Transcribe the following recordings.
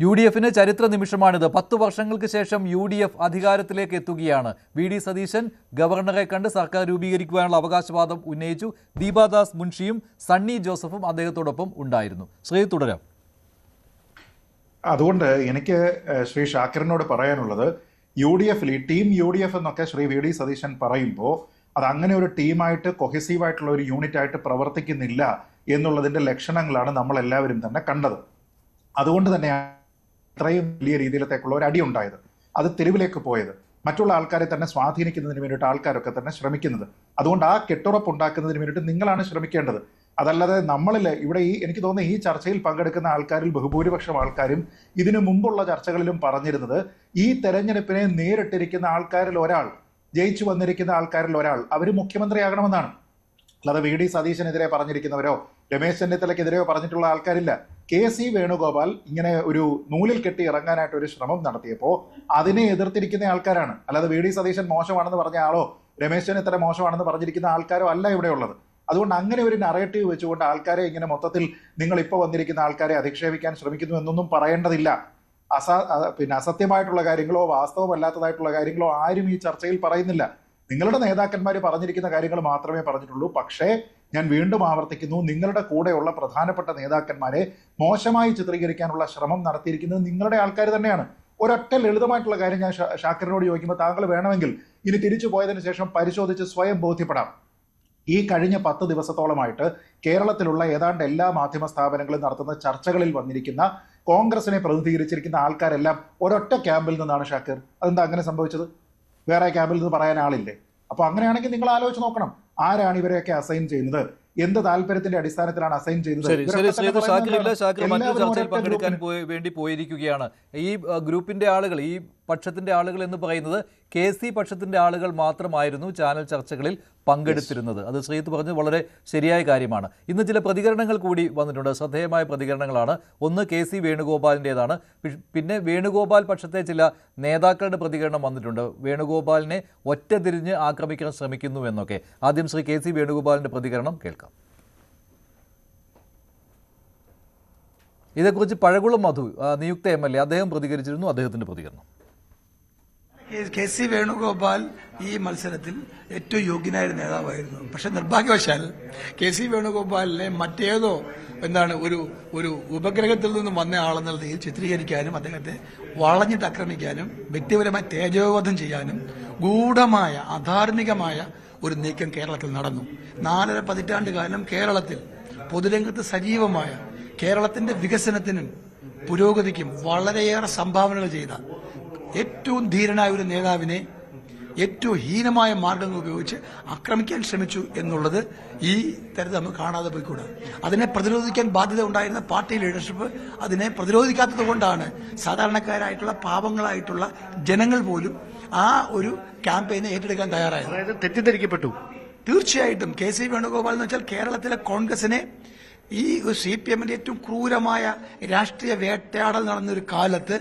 UDFിന് ചരിത്ര നിമിഷമാണിത്. 10 വർഷങ്ങൾക്ക് ശേഷം UDF അധികാരത്തിലേക്ക് എത്തുകയാണ്. വി ഡി സതീശൻ ഗവർണറെ കണ്ട് സർക്കാർ രൂപീകരിക്കുവാനുള്ള അവകാശവാദം ഉന്നയിച്ചു. ദീപാദാസ് മുൻഷിയും സണ്ണി ജോസഫും അദ്ദേഹത്തോടൊപ്പം ഉണ്ടായിരുന്നു. ശ്രീ തുടരാം. അതുകൊണ്ട് എനിക്ക് ശ്രീ ഷാക്കിറിനോട് പറയാനുള്ളത്, UDFിൽ ഈ ടീം UDF എന്നൊക്കെ ശ്രീ വി ഡി സതീശൻ പറയുമ്പോൾ അത് അങ്ങനെ ഒരു ടീമായിട്ട് കൊഹസീവായിട്ടുള്ള ഒരു യൂണിറ്റ് ആയിട്ട് പ്രവർത്തിക്കുന്നില്ല എന്നുള്ളതിന്റെ ലക്ഷണങ്ങളാണ് നമ്മൾ എല്ലാവരും തന്നെ കണ്ടത്. അതുകൊണ്ട് തന്നെയാണ് ഇത്രയും വലിയ രീതിയിലത്തേക്കുള്ള ഒരു അടി ഉണ്ടായത്. അത് തെരുവിലേക്ക് പോയത്, മറ്റുള്ള ആൾക്കാരെ തന്നെ സ്വാധീനിക്കുന്നതിന് വേണ്ടിയിട്ട് ആൾക്കാരൊക്കെ തന്നെ ശ്രമിക്കുന്നത്. അതുകൊണ്ട് ആ കെട്ടുറപ്പ് ഉണ്ടാക്കുന്നതിന് വേണ്ടിയിട്ട് നിങ്ങളാണ് ശ്രമിക്കേണ്ടത്. അതല്ലാതെ നമ്മളിൽ ഇവിടെ എനിക്ക് തോന്നുന്നു ഈ ചർച്ചയിൽ പങ്കെടുക്കുന്ന ആൾക്കാരിൽ ബഹുഭൂരിപക്ഷം ആൾക്കാരും ഇതിനു മുമ്പുള്ള ചർച്ചകളിലും പറഞ്ഞിരുന്നത് ഈ തെരഞ്ഞെടുപ്പിനെ നേരിട്ടിരിക്കുന്ന ആൾക്കാരിൽ ഒരാൾ, ജയിച്ചു വന്നിരിക്കുന്ന ആൾക്കാരിൽ ഒരാൾ അവർ മുഖ്യമന്ത്രിയാകണമെന്നാണ്. അല്ലാതെ വി ഡി സതീശനെതിരെ പറഞ്ഞിരിക്കുന്നവരോ രമേശ് ചെന്നിത്തലയ്ക്കെതിരെയോ പറഞ്ഞിട്ടുള്ള ആൾക്കാരില്ല. KC വേണുഗോപാൽ ഇങ്ങനെ ഒരു നൂലിൽ കെട്ടി ഇറങ്ങാനായിട്ട് ഒരു ശ്രമം നടത്തിയപ്പോൾ അതിനെ എതിർത്തിരിക്കുന്ന ആൾക്കാരാണ്. അല്ലാതെ വി ഡി സതീശൻ മോശമാണെന്ന് പറഞ്ഞ ആളോ രമേശ് ചെന്നിത്തല മോശമാണെന്ന് പറഞ്ഞിരിക്കുന്ന ആൾക്കാരോ അല്ല ഇവിടെ ഉള്ളത്. അതുകൊണ്ട് അങ്ങനെ ഒരു നറേറ്റീവ് വെച്ചുകൊണ്ട് ആൾക്കാരെ ഇങ്ങനെ മൊത്തത്തിൽ നിങ്ങൾ ഇപ്പോൾ വന്നിരിക്കുന്ന ആൾക്കാരെ അധിക്ഷേപിക്കാൻ ശ്രമിക്കുന്നു എന്നൊന്നും പറയേണ്ടതില്ല. അസത്യമായിട്ടുള്ള കാര്യങ്ങളോ വാസ്തവമല്ലാത്തതായിട്ടുള്ള കാര്യങ്ങളോ ആരും ഈ ചർച്ചയിൽ പറയുന്നില്ല. നിങ്ങളുടെ നേതാക്കന്മാർ പറഞ്ഞിരിക്കുന്ന കാര്യങ്ങൾ മാത്രമേ പറഞ്ഞിട്ടുള്ളൂ. പക്ഷേ ഞാൻ വീണ്ടും ആവർത്തിക്കുന്നു, നിങ്ങളുടെ കൂടെയുള്ള പ്രധാനപ്പെട്ട നേതാക്കന്മാരെ മോശമായി ചിത്രീകരിക്കാനുള്ള ശ്രമം നടത്തിയിരിക്കുന്നത് നിങ്ങളുടെ ആൾക്കാർ തന്നെയാണ്. ഒരൊറ്റ ലളിതമായിട്ടുള്ള കാര്യം ഞാൻ ഷാക്കിറിനോട് ചോദിക്കുമ്പോൾ താങ്കൾ വേണമെങ്കിൽ ഇനി തിരിച്ചു പോയതിനു ശേഷം പരിശോധിച്ച് സ്വയം ബോധ്യപ്പെടാം. ഈ കഴിഞ്ഞ 10 ദിവസത്തോളമായിട്ട് കേരളത്തിലുള്ള ഏതാണ്ട് എല്ലാ മാധ്യമ സ്ഥാപനങ്ങളും നടത്തുന്ന ചർച്ചകളിൽ വന്നിരിക്കുന്ന കോൺഗ്രസിനെ പ്രതിനിധീകരിച്ചിരിക്കുന്ന ആൾക്കാരെല്ലാം ഒരൊറ്റ ക്യാമ്പിൽ നിന്നാണ്. ഷാക്കിർ, അതെന്താ അങ്ങനെ സംഭവിച്ചത്? വേറെ ക്യാമ്പിൽ നിന്ന് പറയാൻ ആളില്ലേ? അപ്പൊ അങ്ങനെയാണെങ്കിൽ നിങ്ങൾ ആലോചിച്ച് നോക്കണം, ആരാണ് ഇവരെയൊക്കെ അസൈൻ ചെയ്യുന്നത്, എന്ത് താല്പര്യത്തിന്റെ അടിസ്ഥാനത്തിലാണ് അസൈൻ ചെയ്യുന്നത്. ചർച്ചയിൽ പങ്കെടുക്കാൻ വേണ്ടി പോയിരിക്കുകയാണ്. ഈ ഗ്രൂപ്പിന്റെ ആളുകൾ, ഈ പക്ഷത്തിന്റെ ആളുകൾ എന്ന് പറയുന്നത് KC പക്ഷത്തിന്റെ ആളുകൾ മാത്രമായിരുന്നു ചാനൽ ചർച്ചകളിൽ പങ്കെടുത്തിരുന്നത്. അത് ശ്രീത്ത് പറഞ്ഞത് വളരെ ശരിയായ കാര്യമാണ്. ഇന്ന് ചില പ്രതികരണങ്ങൾ കൂടി വന്നിട്ടുണ്ട്, ശ്രദ്ധേയമായ പ്രതികരണങ്ങളാണ്. ഒന്ന് KC വേണുഗോപാലിൻ്റെതാണ്. പിന്നെ വേണുഗോപാൽ പക്ഷത്തെ ചില നേതാക്കളുടെ പ്രതികരണം വന്നിട്ടുണ്ട്. വേണുഗോപാലിനെ ഒറ്റതിരിഞ്ഞ് ആക്രമിക്കാൻ ശ്രമിക്കുന്നു എന്നൊക്കെ. ആദ്യം ശ്രീ KC വേണുഗോപാലിന്റെ പ്രതികരണം കേൾക്കാം. ഇതേക്കുറിച്ച് പഴകുളം മധു, നിയുക്ത MLA, അദ്ദേഹം പ്രതികരിച്ചിരുന്നു. അദ്ദേഹത്തിന്റെ പ്രതികരണം: KC വേണുഗോപാൽ ഈ മത്സരത്തിൽ ഏറ്റവും യോഗ്യനായ നേതാവായിരുന്നു. പക്ഷെ നിർഭാഗ്യവശാൽ KC വേണുഗോപാലിനെ മറ്റേതോ ഒരു ഉപഗ്രഹത്തിൽ നിന്നും വന്ന ആളെന്നുള്ള രീതിയിൽ ചിത്രീകരിക്കാനും അദ്ദേഹത്തെ വളഞ്ഞിട്ട് ആക്രമിക്കാനും വ്യക്തിപരമായി തേജോവധം ചെയ്യാനും ഗൂഢമായ അധാർമികമായ ഒരു നീക്കം കേരളത്തിൽ നടന്നു. 4.5 പതിറ്റാണ്ട് കാലം കേരളത്തിൽ പൊതുരംഗത്ത് സജീവമായ, കേരളത്തിന്റെ വികസനത്തിനും പുരോഗതിക്കും വളരെയേറെ സംഭാവനകൾ ചെയ്ത ഏറ്റവും ധീരനായ ഒരു നേതാവിനെ ഏറ്റവും ഹീനമായ മാർഗങ്ങൾ ഉപയോഗിച്ച് ആക്രമിക്കാൻ ശ്രമിച്ചു എന്നുള്ളത് ഈ തരത്തിൽ നമ്മൾ കാണാതെ പോയിക്കൂടാ. അതിനെ പ്രതിരോധിക്കാൻ ബാധ്യത ഉണ്ടായിരുന്ന പാർട്ടി ലീഡർഷിപ്പ് അതിനെ പ്രതിരോധിക്കാത്തത് കൊണ്ടാണ് സാധാരണക്കാരായിട്ടുള്ള പാവങ്ങളായിട്ടുള്ള ജനങ്ങൾ പോലും ആ ഒരു ക്യാമ്പയിനെ ഏറ്റെടുക്കാൻ തയ്യാറായത്. അതായത് തെറ്റിദ്ധരിക്കപ്പെട്ടു. തീർച്ചയായിട്ടും KC വേണുഗോപാൽ എന്ന് വെച്ചാൽ കേരളത്തിലെ കോൺഗ്രസിനെ, ഈ CPMന്റെ ഏറ്റവും ക്രൂരമായ രാഷ്ട്രീയ വേട്ടയാടൽ നടന്നൊരു കാലത്ത്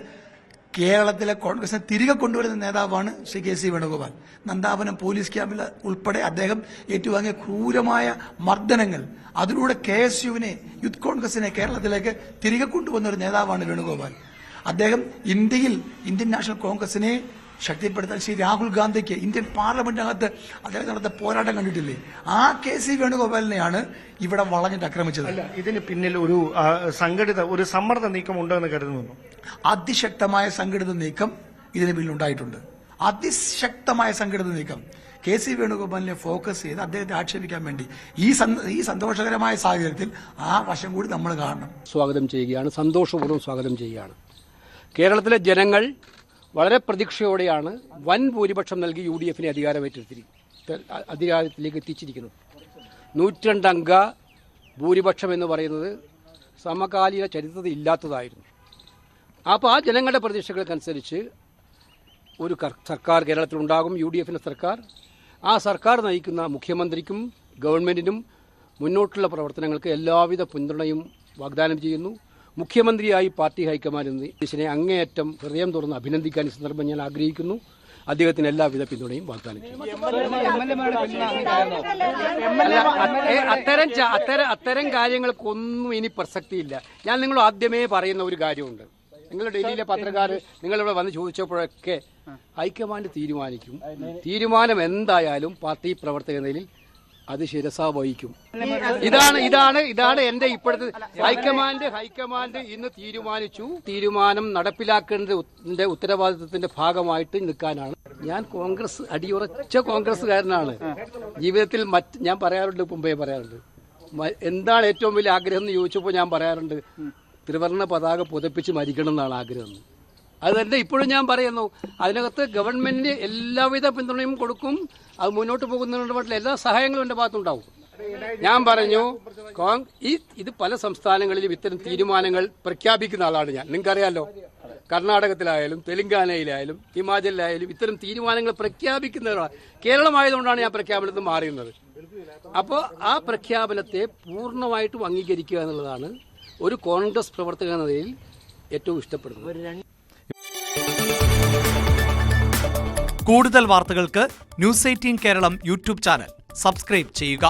കേരളത്തിലെ കോൺഗ്രസിനെ തിരികെ കൊണ്ടുവരുന്ന നേതാവാണ് ശ്രീ KC വേണുഗോപാൽ. നന്ദാവനം പോലീസ് ക്യാമ്പിൽ ഉൾപ്പെടെ അദ്ദേഹം ഏറ്റുവാങ്ങിയ ക്രൂരമായ മർദ്ദനങ്ങൾ, അതിലൂടെ KSUവിനെ, യൂത്ത് കോൺഗ്രസിനെ കേരളത്തിലേക്ക് തിരികെ കൊണ്ടുവന്ന ഒരു നേതാവാണ് വേണുഗോപാൽ. അദ്ദേഹം ഇന്ത്യൻ നാഷണൽ കോൺഗ്രസിനെ ശക്തിപ്പെടുത്താൻ ശ്രീ രാഹുൽ ഗാന്ധിക്ക് ഇന്ത്യൻ പാർലമെന്റിനകത്ത് അദ്ദേഹം നടത്തിയ പോരാട്ടം കണ്ടിട്ടില്ലേ? ആ KC വേണുഗോപാലിനെയാണ് ഇവിടെ വളഞ്ഞിട്ട് ആക്രമിച്ചത്. അല്ല, ഇതിന് പിന്നിൽ ഒരു ഒരു സമ്മർദ്ദ നീക്കം ഉണ്ടെന്ന് കരുതുന്നു. അതിശക്തമായ സംഘടിത നീക്കം ഇതിന് പിന്നിലുണ്ടായിട്ടുണ്ട്. അതിശക്തമായ സംഘടിത നീക്കം KC വേണുഗോപാലിനെ ഫോക്കസ് ചെയ്ത് അദ്ദേഹത്തെ ആക്ഷേപിക്കാൻ വേണ്ടി ഈ സന്തോഷകരമായ സാഹചര്യത്തിൽ ആ വശം കൂടി നമ്മൾ കാണണം. സ്വാഗതം ചെയ്യുകയാണ്, സന്തോഷപൂർവ്വം സ്വാഗതം ചെയ്യുകയാണ്. കേരളത്തിലെ ജനങ്ങൾ വളരെ പ്രതീക്ഷയോടെയാണ് വൻ ഭൂരിപക്ഷം നൽകി UDFിനെ അധികാരത്തിലേക്ക് എത്തിച്ചിരിക്കുന്നത്. 102 അംഗ ഭൂരിപക്ഷം എന്ന് പറയുന്നത് സമകാലീന ചരിത്രത്തിൽ ഇല്ലാത്തതായിരുന്നു. അപ്പോൾ ആ ജനങ്ങളുടെ പ്രതീക്ഷകൾക്കനുസരിച്ച് ഒരു സർക്കാർ കേരളത്തിലുണ്ടാകും, UDFിൻ്റെ സർക്കാർ. ആ സർക്കാർ നയിക്കുന്ന മുഖ്യമന്ത്രിക്കും ഗവൺമെൻറ്റിനും മുന്നോട്ടുള്ള പ്രവർത്തനങ്ങൾക്ക് എല്ലാവിധ പിന്തുണയും വാഗ്ദാനം ചെയ്യുന്നു. മുഖ്യമന്ത്രിയായി പാർട്ടി ഹൈക്കമാൻഡ് ഇതിനെ അങ്ങേയറ്റം ഹൃദയം തുറന്ന് അഭിനന്ദിക്കാൻ ഈ സന്ദർഭം ഞാൻ ആഗ്രഹിക്കുന്നു. അദ്ദേഹത്തിന് എല്ലാവിധ പിന്തുണയും വാഗ്ദാനം ചെയ്യും. അത്തരം കാര്യങ്ങൾക്കൊന്നും ഇനി പ്രസക്തിയില്ല. ഞാൻ നിങ്ങൾ ആദ്യമേ പറയുന്ന ഒരു കാര്യമുണ്ട്. നിങ്ങൾ ഡൽഹിയിലെ പത്രക്കാർ നിങ്ങളിവിടെ വന്ന് ചോദിച്ചപ്പോഴൊക്കെ ഹൈക്കമാൻഡ് തീരുമാനിക്കും. തീരുമാനം എന്തായാലും പാർട്ടി പ്രവർത്തക നിലയിൽ അത് ശിരസാ വഹിക്കും. ഇതാണ് എന്റെ ഇപ്പോഴത്തെ ഹൈക്കമാൻഡ് ഇന്ന് തീരുമാനിച്ചു. തീരുമാനം നടപ്പിലാക്കേണ്ടതിന്റെ ഉത്തരവാദിത്വത്തിന്റെ ഭാഗമായിട്ട് നിൽക്കാനാണ് ഞാൻ. കോൺഗ്രസ് അടിയുറച്ച കോൺഗ്രസ്സുകാരനാണ്. ജീവിതത്തിൽ ഞാൻ പറയാറുണ്ട്, മുമ്പേ പറയാറുണ്ട്, എന്താണ് ഏറ്റവും വലിയ ആഗ്രഹം എന്ന് ചോദിച്ചപ്പോൾ ഞാൻ പറയാറുണ്ട്, ത്രിവർണ്ണ പതാക പുതപ്പിച്ച് മരിക്കണം എന്നാണ് ആഗ്രഹം. അത് തന്നെ ഇപ്പോഴും ഞാൻ പറയുന്നു. അതിനകത്ത് ഗവൺമെന്റിന് എല്ലാവിധ പിന്തുണയും കൊടുക്കും. അത് മുന്നോട്ട് പോകുന്നതിനുള്ള എല്ലാ സഹായങ്ങളും എൻ്റെ ഭാഗത്തുണ്ടാവും. ഞാൻ പറഞ്ഞു, ഇത് പല സംസ്ഥാനങ്ങളിലും ഇത്തരം തീരുമാനങ്ങൾ പ്രഖ്യാപിക്കുന്ന ആളാണ് ഞാൻ. നിങ്ങൾക്കറിയാലോ, കർണാടകത്തിലായാലും തെലങ്കാനയിലായാലും ഹിമാചലിലായാലും ഇത്തരം തീരുമാനങ്ങൾ പ്രഖ്യാപിക്കുന്നവരാണ്. കേരളമായതുകൊണ്ടാണ് ഞാൻ പ്രഖ്യാപനത്തിൽ മാറിയുന്നത്. അപ്പോൾ ആ പ്രഖ്യാപനത്തെ പൂർണ്ണമായിട്ടും അംഗീകരിക്കുക എന്നുള്ളതാണ് ഒരു കോൺഗ്രസ് പ്രവർത്തക എന്ന നിലയിൽ ഏറ്റവും ഇഷ്ടപ്പെടുന്നത്. കൂടുതൽ വാർത്തകൾക്ക് news 18 Keralam YouTube channel subscribe ചെയ്യുക.